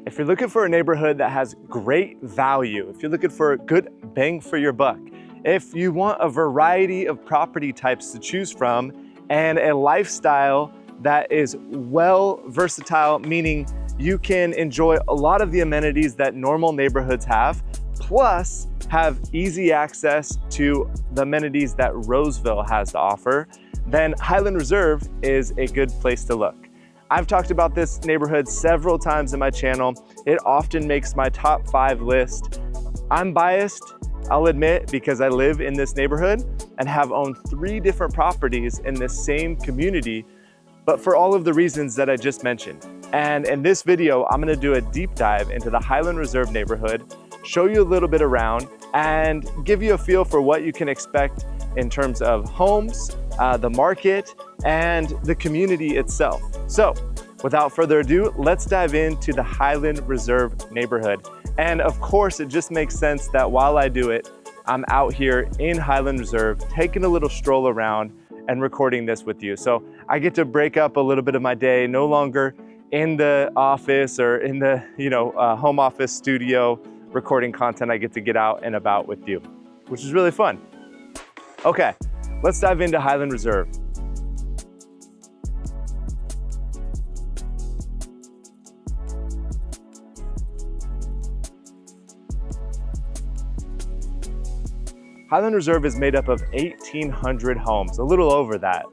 If you're looking for a neighborhood that has great value, if you're looking for a good bang for your buck, if you want a variety of property types to choose from and a lifestyle that is well versatile, meaning you can enjoy a lot of the amenities that normal neighborhoods have, plus have easy access to the amenities that Roseville has to offer, then Highland Reserve is a good place to look. I've talked about this neighborhood several times in my channel. It often makes my top 5 list. I'm biased, I'll admit, because I live in this neighborhood and have owned 3 different properties in this same community, but for all of the reasons that I just mentioned. And in this video, I'm gonna do a deep dive into the Highland Reserve neighborhood, show you a little bit around, and give you a feel for what you can expect in terms of homes, the market, and the community itself. So without further ado, let's dive into the Highland Reserve neighborhood. And of course, it just makes sense that while I do it, I'm out here in Highland Reserve, taking a little stroll around and recording this with you. So I get to break up a little bit of my day, no longer in the office or in the home office studio recording content. I get to get out and about with you, which is really fun. Okay, let's dive into Highland Reserve. Highland Reserve is made up of 1,800 homes, a little over that,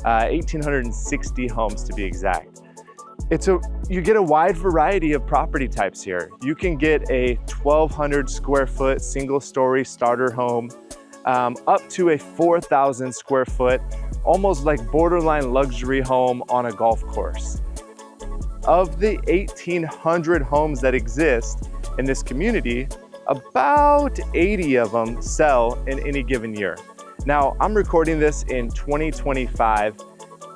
1,860 homes to be exact. You get a wide variety of property types here. You can get a 1,200 square foot single story starter home, up to a 4,000 square foot, almost like borderline luxury home on a golf course. Of the 1,800 homes that exist in this community, about 80 of them sell in any given year. Now, I'm recording this in 2025.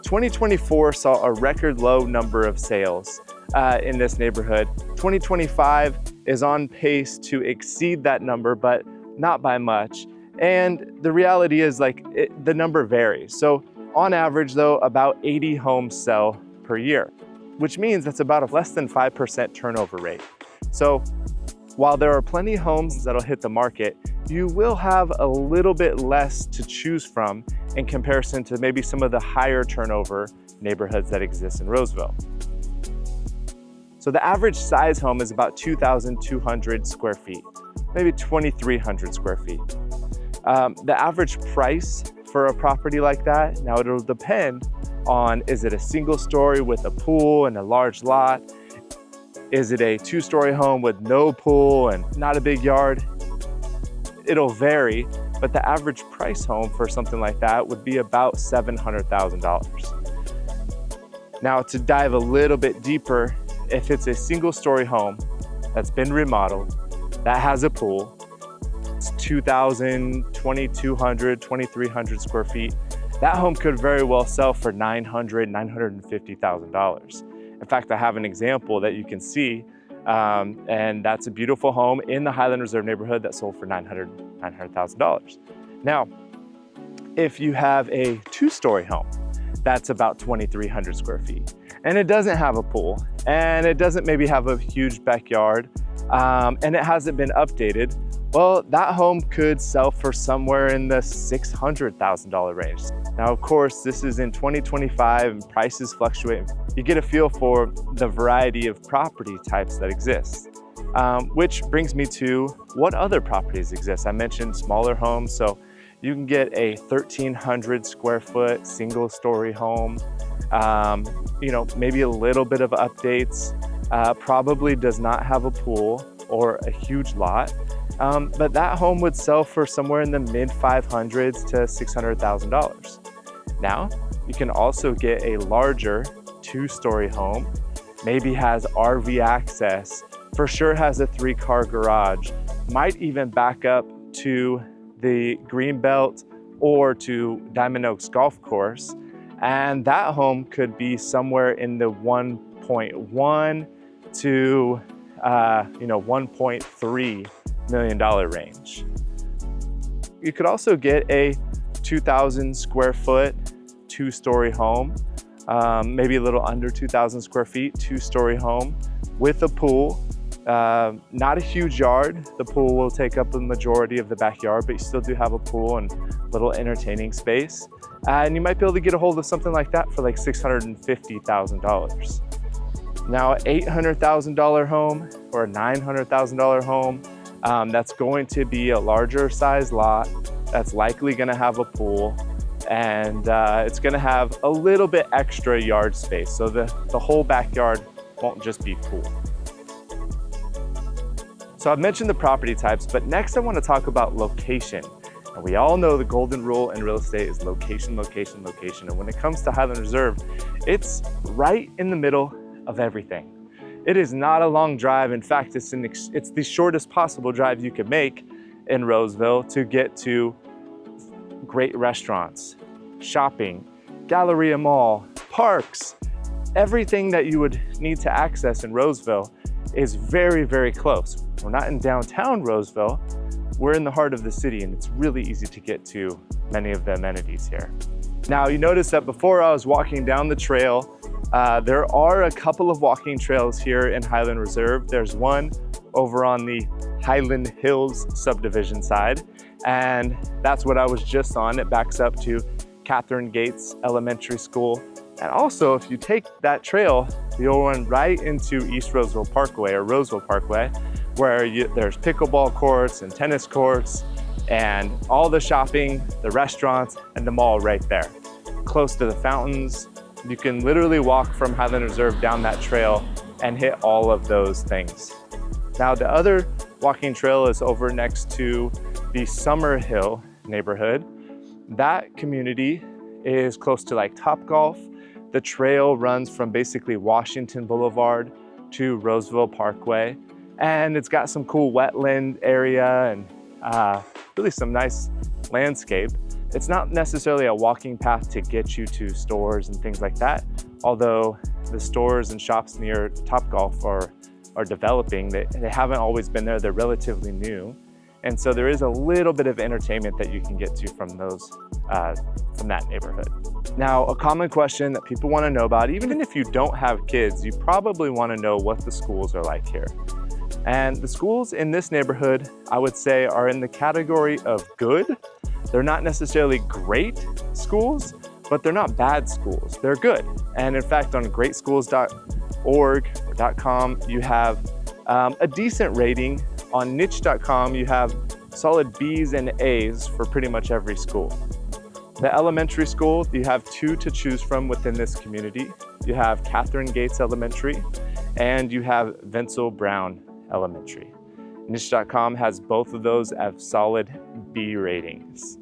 2024 saw a record low number of sales in this neighborhood. 2025 is on pace to exceed that number, but not by much. And the reality is the number varies. So on average though, about 80 homes sell per year, which means that's about a less than 5% turnover rate. So while there are plenty of homes that'll hit the market, you will have a little bit less to choose from in comparison to maybe some of the higher turnover neighborhoods that exist in Roseville. So the average size home is about 2,200 square feet, maybe 2,300 square feet. The average price for a property like that, now it'll depend on, is it a single story with a pool and a large lot? Is it a 2-story home with no pool and not a big yard? It'll vary, but the average price home for something like that would be about $700,000. Now, to dive a little bit deeper, if it's a single-story home that's been remodeled, that has a pool, it's 2,000, 2,200, 2,300 square feet, that home could very well sell for $900,000, $950,000. In fact, I have an example that you can see, and that's a beautiful home in the Highland Reserve neighborhood that sold for $900,000. Now, if you have a 2-story home, that's about 2,300 square feet, and it doesn't have a pool, and it doesn't maybe have a huge backyard, and it hasn't been updated, well, that home could sell for somewhere in the $600,000 range. Now, of course, this is in 2025 and prices fluctuate. You get a feel for the variety of property types that exist, which brings me to what other properties exist. I mentioned smaller homes, so you can get a 1,300 square foot single story home, maybe a little bit of updates, probably does not have a pool or a huge lot, but that home would sell for somewhere in the mid 500s to $600,000. Now, you can also get a larger 2-story home, maybe has RV access, for sure has a 3-car garage, might even back up to the Greenbelt or to Diamond Oaks Golf Course, and that home could be somewhere in the 1.1 to $1.3 million range. You could also get a 2,000 square foot 2-story home, maybe a little under 2,000 square feet, 2-story home with a pool. Not a huge yard. The pool will take up the majority of the backyard, but you still do have a pool and little entertaining space. And you might be able to get a hold of something like that for like $650,000. Now, an $800,000 home or a $900,000 home, that's going to be a larger size lot. That's likely gonna have a pool, and it's gonna have a little bit extra yard space. So the whole backyard won't just be pool. So I've mentioned the property types, but next I want to talk about location. And we all know the golden rule in real estate is location, location, location. And when it comes to Highland Reserve, it's right in the middle of everything. It is not a long drive. In fact, it's the shortest possible drive you could make in Roseville to get to great restaurants, shopping, Galleria Mall, parks. Everything that you would need to access in Roseville is very, very close. We're not in downtown Roseville, we're in the heart of the city, and it's really easy to get to many of the amenities here. Now, you notice that before I was walking down the trail, there are a couple of walking trails here in Highland Reserve. There's one over on the Highland Hills subdivision side, and that's what I was just on. It backs up to Catherine Gates Elementary School. And also, if you take that trail, you'll run right into East Roseville Parkway or Roseville Parkway, where there's pickleball courts and tennis courts and all the shopping, the restaurants, and the mall right there. Close to the fountains. You can literally walk from Highland Reserve down that trail and hit all of those things. Now, the other walking trail is over next to the Summer Hill neighborhood. That community is close to like Topgolf. The trail runs from basically Washington Boulevard to Roseville Parkway, and it's got some cool wetland area and really some nice landscape. It's not necessarily a walking path to get you to stores and things like that, although the stores and shops near Topgolf are developing. They haven't always been there, they're relatively new. And so there is a little bit of entertainment that you can get to from that neighborhood. Now, a common question that people want to know about, even if you don't have kids, you probably want to know what the schools are like here. And the schools in this neighborhood, I would say, are in the category of good. They're not necessarily great schools, but they're not bad schools. They're good. And in fact, on greatschools.org or .com, you have a decent rating. On niche.com, you have solid B's and A's for pretty much every school. The elementary school, you have two to choose from within this community. You have Catherine Gates Elementary, and you have Vincel Brown Elementary. Niche.com has both of those as solid B ratings.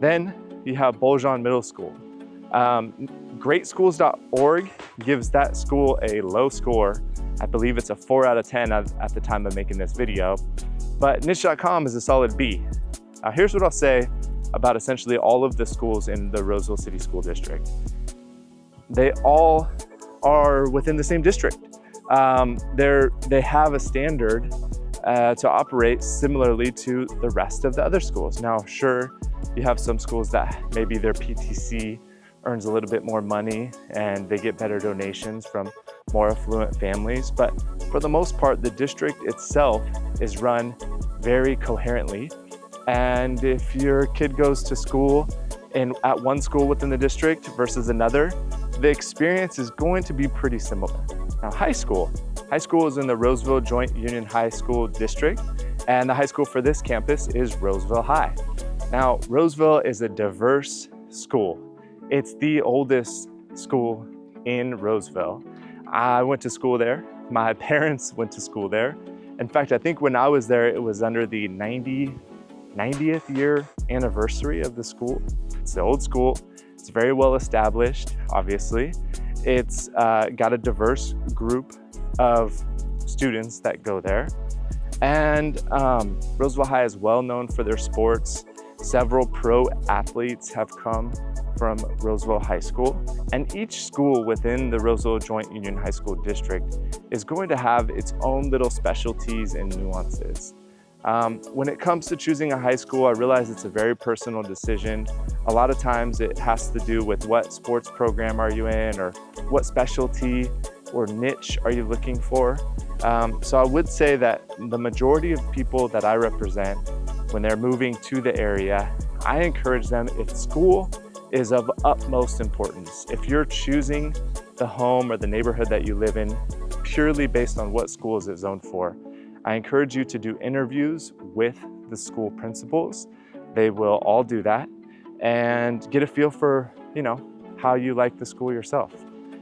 Then you have Boljon Middle School. Greatschools.org gives that school a low score. I believe it's a 4 out of 10 at the time of making this video, but niche.com is a solid B. Now, here's what I'll say about essentially all of the schools in the Roseville City School District. They all are within the same district. They have a standard to operate similarly to the rest of the other schools. Now, sure, you have some schools that maybe their PTC earns a little bit more money and they get better donations from more affluent families, but for the most part, the district itself is run very coherently. And if your kid goes to school at one school within the district versus another, the experience is going to be pretty similar. Now, high school is in the Roseville Joint Union High School District, and the high school for this campus is Roseville High. Now, Roseville is a diverse school. It's the oldest school in Roseville. I went to school there. My parents went to school there. In fact, I think when I was there, it was under the 90th year anniversary of the school. It's the old school. It's very well established, obviously. It's got a diverse group of students that go there. And Roseville High is well known for their sports. Several pro athletes have come from Roseville High School. And each school within the Roseville Joint Union High School District is going to have its own little specialties and nuances. When it comes to choosing a high school, I realize it's a very personal decision. A lot of times it has to do with what sports program are you in or what specialty or niche are you looking for? So I would say that the majority of people that I represent, when they're moving to the area, I encourage them, if school is of utmost importance, if you're choosing the home or the neighborhood that you live in purely based on what school is it zoned for, I encourage you to do interviews with the school principals. They will all do that and get a feel for, how you like the school yourself.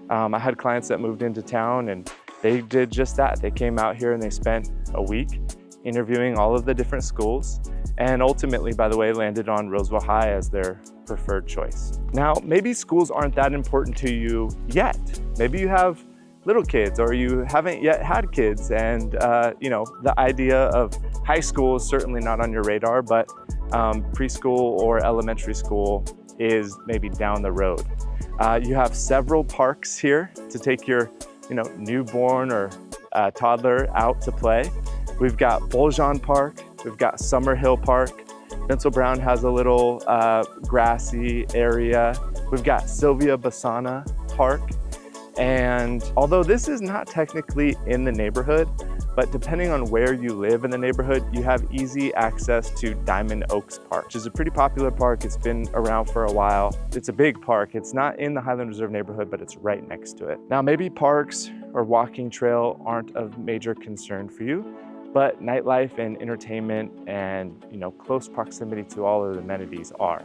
I had clients that moved into town and they did just that. They came out here and they spent a week interviewing all of the different schools, and ultimately, by the way, landed on Roseville High as their preferred choice. Now, maybe schools aren't that important to you yet. Maybe you have little kids or you haven't yet had kids, and the idea of high school is certainly not on your radar, but preschool or elementary school is maybe down the road. You have several parks here to take your newborn or toddler out to play. We've got Boljon Park, we've got Summerhill Park. Bensel Brown has a little grassy area. We've got Sylvia Bassana Park. And although this is not technically in the neighborhood, but depending on where you live in the neighborhood, you have easy access to Diamond Oaks Park, which is a pretty popular park. It's been around for a while. It's a big park. It's not in the Highland Reserve neighborhood, but it's right next to it. Now, maybe parks or walking trail aren't of major concern for you, but nightlife and entertainment and close proximity to all of the amenities are.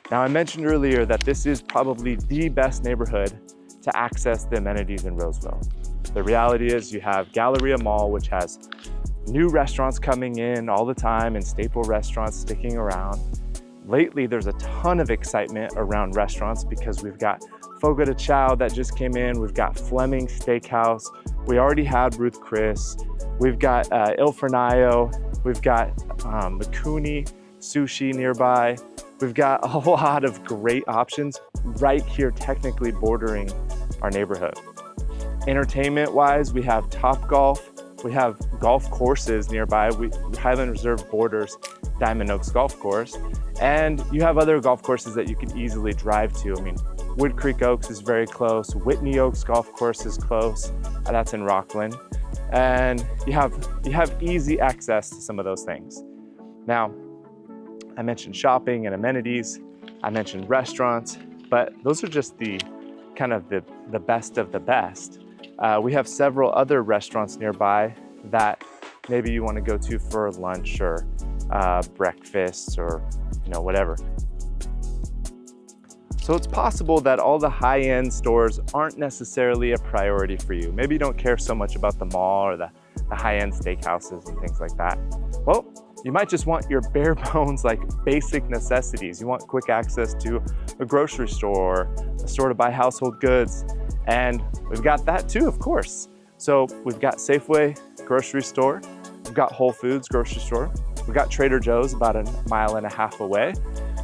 Now, I mentioned earlier that this is probably the best neighborhood to access the amenities in Roseville. The reality is you have Galleria Mall, which has new restaurants coming in all the time and staple restaurants sticking around. Lately, there's a ton of excitement around restaurants because we've got Fogo de Chao that just came in. We've got Fleming Steakhouse. We already had Ruth Chris. We've got Il Fornaio. We've got Mikuni Sushi nearby. We've got a lot of great options right here, technically bordering our neighborhood. Entertainment-wise, we have Topgolf. We have golf courses nearby. Highland Reserve borders Diamond Oaks Golf Course. And you have other golf courses that you can easily drive to. I mean, Wood Creek Oaks is very close. Whitney Oaks Golf Course is close. That's in Rockland. And you have easy access to some of those things. Now, I mentioned shopping and amenities. I mentioned restaurants, but those are just the kind of the best of the best. We have several other restaurants nearby that maybe you want to go to for lunch or breakfast or whatever. So it's possible that all the high-end stores aren't necessarily a priority for you. Maybe you don't care so much about the mall or the high-end steakhouses and things like that. Well, you might just want your bare bones, like basic necessities. You want quick access to a grocery store, a store to buy household goods. And we've got that too, of course. So we've got Safeway grocery store. We've got Whole Foods grocery store. We've got Trader Joe's about 1.5 miles away.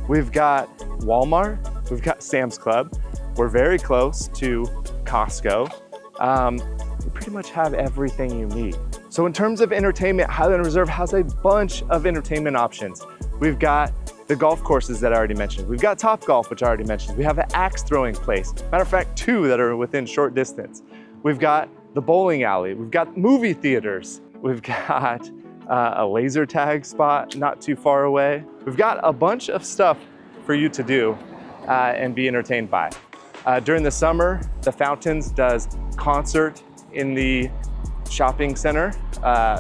We've got Walmart. We've got Sam's Club. We're very close to Costco. We pretty much have everything you need. So in terms of entertainment, Highland Reserve has a bunch of entertainment options. We've got the golf courses that I already mentioned. We've got Topgolf, which I already mentioned. We have an axe throwing place. Matter of fact, 2 that are within short distance. We've got the bowling alley. We've got movie theaters. We've got a laser tag spot not too far away. We've got a bunch of stuff for you to do and be entertained by. During the summer, the Fountains does concert in the shopping center,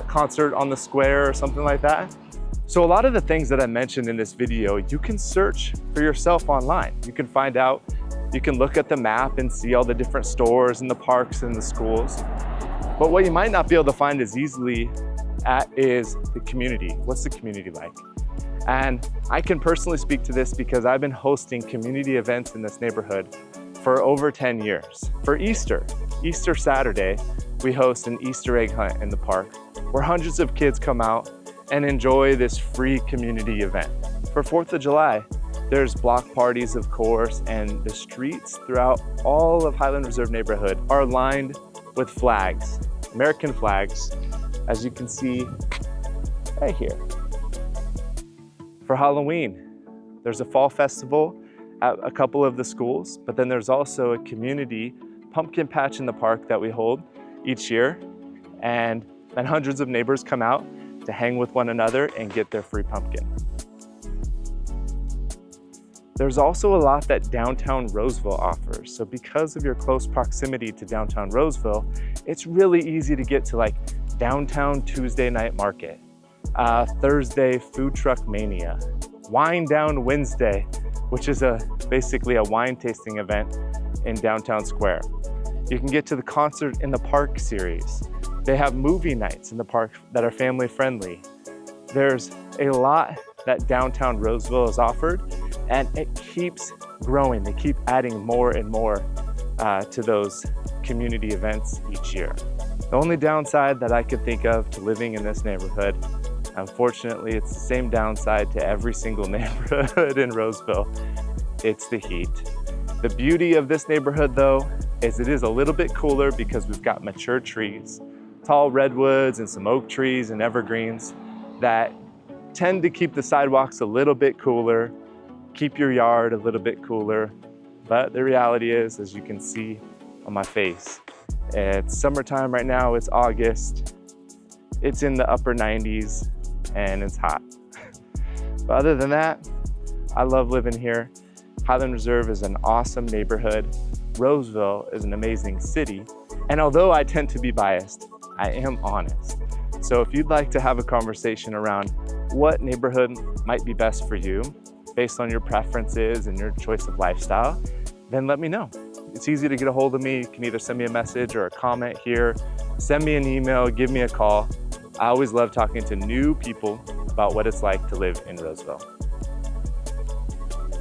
concert on the square or something like that. So a lot of the things that I mentioned in this video, you can search for yourself online. You can find out, you can look at the map and see all the different stores and the parks and the schools. But what you might not be able to find as easily is the community. What's the community like? And I can personally speak to this because I've been hosting community events in this neighborhood for over 10 years. For Easter Saturday, we host an Easter egg hunt in the park where hundreds of kids come out and enjoy this free community event. For 4th of July, there's block parties, of course, and the streets throughout all of Highland Reserve neighborhood are lined with flags, American flags, as you can see right here. For Halloween, there's a fall festival at a couple of the schools, but then there's also a community pumpkin patch in the park that we hold each year, and then hundreds of neighbors come out to hang with one another and get their free pumpkin. There's also a lot that downtown Roseville offers. So because of your close proximity to downtown Roseville, it's really easy to get to like downtown Tuesday night market, Thursday food truck mania, Wine Down Wednesday, which is basically a wine tasting event in downtown Square. You can get to the Concert in the Park series. They have movie nights in the park that are family friendly. There's a lot that downtown Roseville has offered, and it keeps growing. They keep adding more and more to those community events each year. The only downside that I could think of to living in this neighborhood, unfortunately, it's the same downside to every single neighborhood in Roseville. It's the heat. The beauty of this neighborhood, though, is it is a little bit cooler because we've got mature trees, tall redwoods and some oak trees and evergreens that tend to keep the sidewalks a little bit cooler, keep your yard a little bit cooler. But the reality is, as you can see on my face, it's summertime right now, it's August, it's in the upper 90s and it's hot. But other than that, I love living here. Highland Reserve is an awesome neighborhood. Roseville is an amazing city. And although I tend to be biased, I am honest. So if you'd like to have a conversation around what neighborhood might be best for you based on your preferences and your choice of lifestyle, then let me know. It's easy to get a hold of me. You can either send me a message or a comment here, send me an email, give me a call. I always love talking to new people about what it's like to live in Roseville.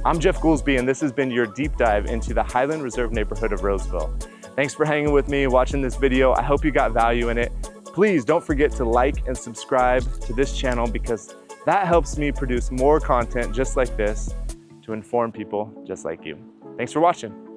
I'm Jeff Goolsby, and this has been your deep dive into the Highland Reserve neighborhood of Roseville. Thanks for hanging with me, watching this video. I hope you got value in it. Please don't forget to like and subscribe to this channel because that helps me produce more content just like this to inform people just like you. Thanks for watching.